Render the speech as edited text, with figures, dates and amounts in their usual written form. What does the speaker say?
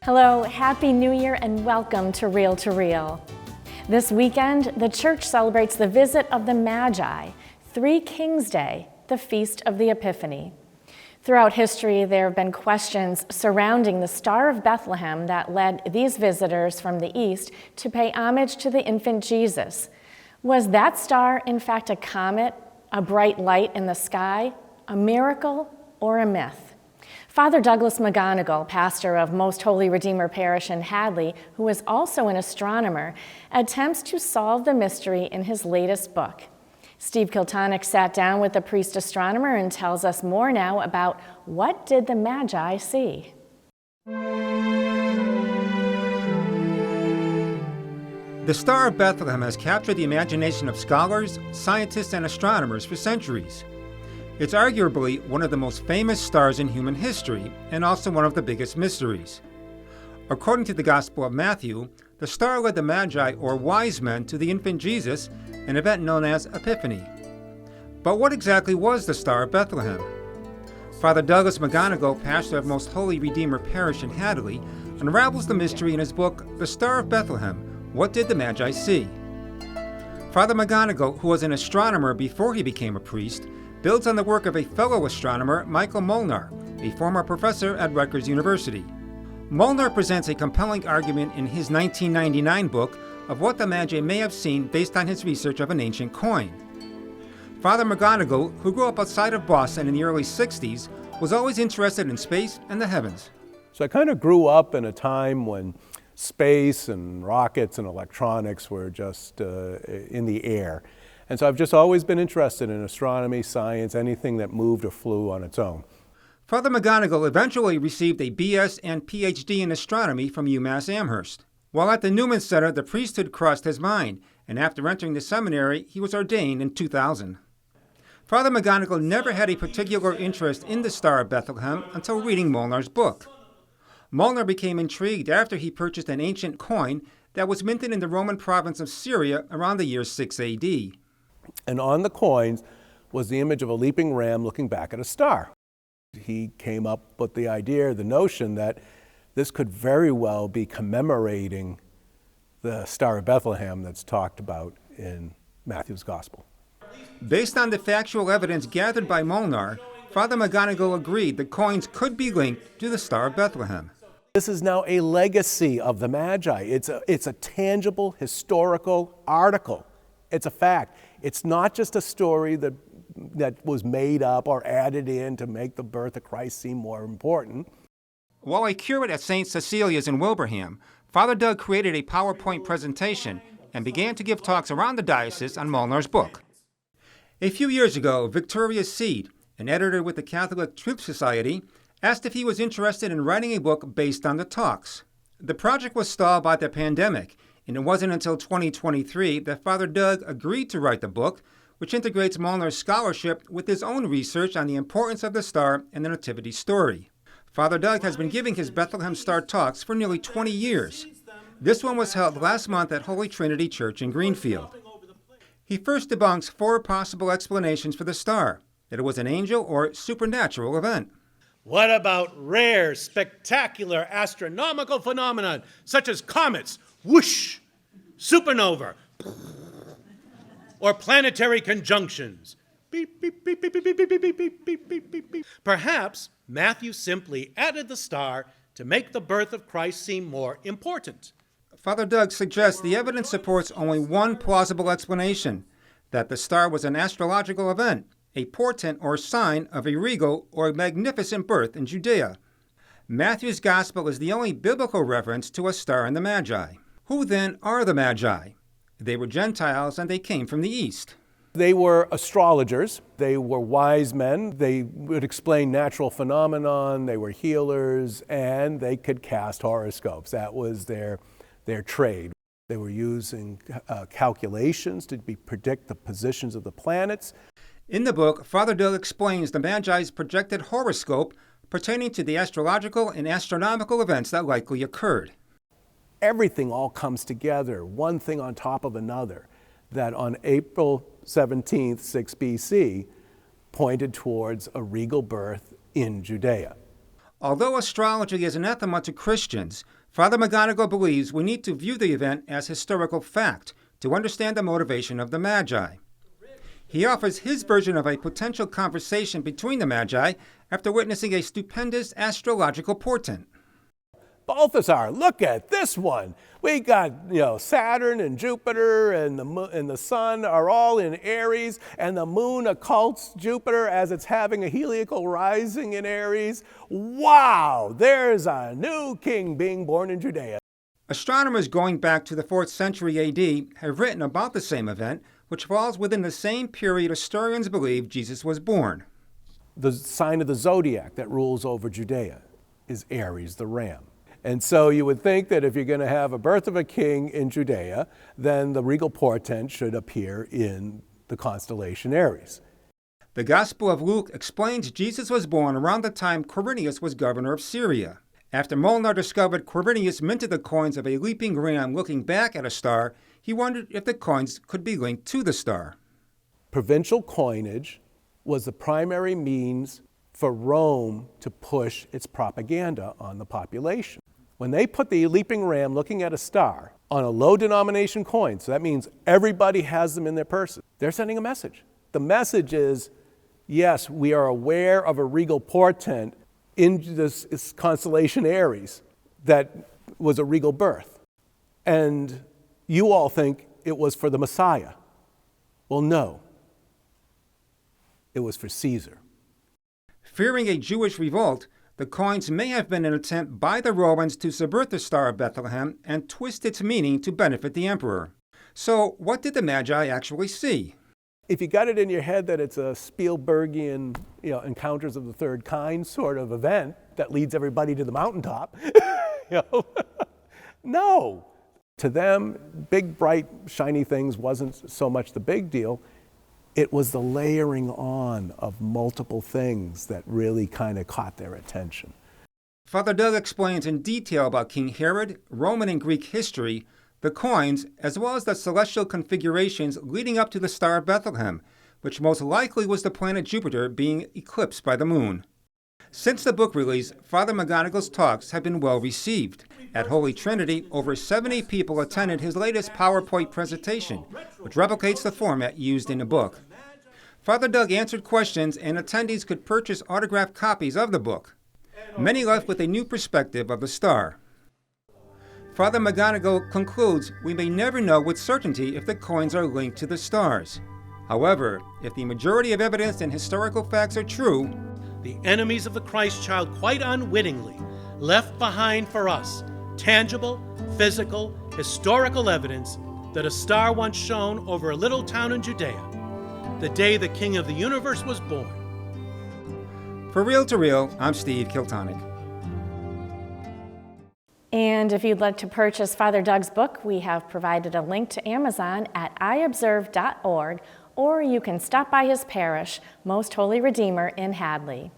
Hello, Happy New Year and welcome to Real. This weekend, the church celebrates the visit of the Magi, Three Kings Day, the Feast of the Epiphany. Throughout history, there have been questions surrounding the Star of Bethlehem that led these visitors from the east to pay homage to the infant Jesus. Was that star, in fact, a comet, a bright light in the sky, a miracle, or a myth? Father Douglas McGonigal, pastor of Most Holy Redeemer Parish in Hadley, who is also an astronomer, attempts to solve the mystery in his latest book. Steve Kiltonick sat down with the priest astronomer and tells us more now about what did the Magi see. The Star of Bethlehem has captured the imagination of scholars, scientists, and astronomers for centuries. It's arguably one of the most famous stars in human history, and also one of the biggest mysteries. According to the Gospel of Matthew, the star led the Magi, or wise men, to the infant Jesus, an event known as Epiphany. But what exactly was the Star of Bethlehem? Father Douglas McGonigal, pastor of Most Holy Redeemer Parish in Hadley, unravels the mystery in his book, The Star of Bethlehem, What Did the Magi See? Father McGonigal, who was an astronomer before he became a priest, builds on the work of a fellow astronomer, Michael Molnar, a former professor at Rutgers University. Molnar presents a compelling argument in his 1999 book of what the Magi may have seen based on his research of an ancient coin. Father McGonigal, who grew up outside of Boston in the early 60s, was always interested in space and the heavens. So I kind of grew up in a time when space and rockets and electronics were just in the air. And so I've just always been interested in astronomy, science, anything that moved or flew on its own. Father McGonigal eventually received a BS and PhD in astronomy from UMass Amherst. While at the Newman Center, the priesthood crossed his mind, and after entering the seminary, he was ordained in 2000. Father McGonigal never had a particular interest in the Star of Bethlehem until reading Molnar's book. Molnar became intrigued after he purchased an ancient coin that was minted in the Roman province of Syria around the year 6 AD. And on the coins was the image of a leaping ram looking back at a star. He came up with the idea, the notion that this could very well be commemorating the Star of Bethlehem that's talked about in Matthew's Gospel. Based on the factual evidence gathered by Molnar, Father McGonigal agreed the coins could be linked to the Star of Bethlehem. This is now a legacy of the Magi. It's a tangible, historical article. It's a fact. It's not just a story that was made up or added in to make the birth of Christ seem more important. While a curate at St. Cecilia's in Wilbraham, Father Doug created a PowerPoint presentation and began to give talks around the diocese on Molnar's book. A few years ago, Victoria Seed, an editor with the Catholic Truth Society, asked if he was interested in writing a book based on the talks. The project was stalled by the pandemic, and it wasn't until 2023 that Father Doug agreed to write the book, which integrates Molnar's scholarship with his own research on the importance of the star and the nativity story. Father Doug has been giving his Bethlehem Star talks for nearly 20 years. This one was held last month at Holy Trinity Church in Greenfield. He first debunks 4 possible explanations for the star: that it was an angel or supernatural event. What about rare, spectacular astronomical phenomena such as comets, whoosh, supernova, or planetary conjunctions? Beep, beep, beep, beep, beep, beep, beep, beep, beep, beep, beep, beep, beep. Perhaps Matthew simply added the star to make the birth of Christ seem more important. Father Doug suggests the evidence supports only one plausible explanation: that the star was an astrological event, a portent or sign of a regal or magnificent birth in Judea. Matthew's Gospel is the only biblical reference to a star and the Magi. Who then are the Magi? They were Gentiles and they came from the East. They were astrologers. They were wise men. They would explain natural phenomenon. They were healers, and they could cast horoscopes. That was their trade. They were using calculations to predict the positions of the planets. In the book, Father Doug explains the Magi's projected horoscope pertaining to the astrological and astronomical events that likely occurred. Everything all comes together, one thing on top of another, that on April 17th, 6 BC, pointed towards a regal birth in Judea. Although astrology is anathema to Christians, Father McGonigal believes we need to view the event as historical fact to understand the motivation of the Magi. He offers his version of a potential conversation between the Magi after witnessing a stupendous astrological portent. Balthasar, look at this one. We got, Saturn and Jupiter and the sun are all in Aries, and the moon occults Jupiter as it's having a heliacal rising in Aries. Wow, there's a new king being born in Judea. Astronomers going back to the 4th century AD have written about the same event, which falls within the same period historians believe Jesus was born. The sign of the zodiac that rules over Judea is Aries, the ram. And so you would think that if you're going to have a birth of a king in Judea, then the regal portent should appear in the constellation Aries. The Gospel of Luke explains Jesus was born around the time Quirinius was governor of Syria. After Molnar discovered Quirinius minted the coins of a leaping ram looking back at a star, he wondered if the coins could be linked to the star. Provincial coinage was the primary means for Rome to push its propaganda on the population. When they put the leaping ram looking at a star on a low denomination coin, so that means everybody has them in their purses, they're sending a message. The message is, yes, we are aware of a regal portent in this constellation Aries that was a regal birth. And you all think it was for the Messiah. Well, no. It was for Caesar. Fearing a Jewish revolt, the coins may have been an attempt by the Romans to subvert the Star of Bethlehem and twist its meaning to benefit the emperor. So, what did the Magi actually see? If you got it in your head that it's a Spielbergian, encounters of the third kind sort of event that leads everybody to the mountaintop, no. To them, big, bright, shiny things wasn't so much the big deal. It was the layering on of multiple things that really kind of caught their attention. Father Doug explains in detail about King Herod, Roman and Greek history, the coins, as well as the celestial configurations leading up to the Star of Bethlehem, which most likely was the planet Jupiter being eclipsed by the moon. Since the book release, Father McGonigal's talks have been well received. At Holy Trinity, over 70 people attended his latest PowerPoint presentation, which replicates the format used in the book. Father Doug answered questions, and attendees could purchase autographed copies of the book. Many left with a new perspective of the star. Father McGonigal concludes we may never know with certainty if the coins are linked to the stars. However, if the majority of evidence and historical facts are true, The enemies of the Christ child quite unwittingly left behind for us tangible, physical, historical evidence that a star once shone over a little town in Judea, the day the King of the universe was born. For Real to Real, I'm Steve Kiltonic. And if you'd like to purchase Father Doug's book, we have provided a link to Amazon at iobserve.org, or you can stop by his parish, Most Holy Redeemer in Hadley.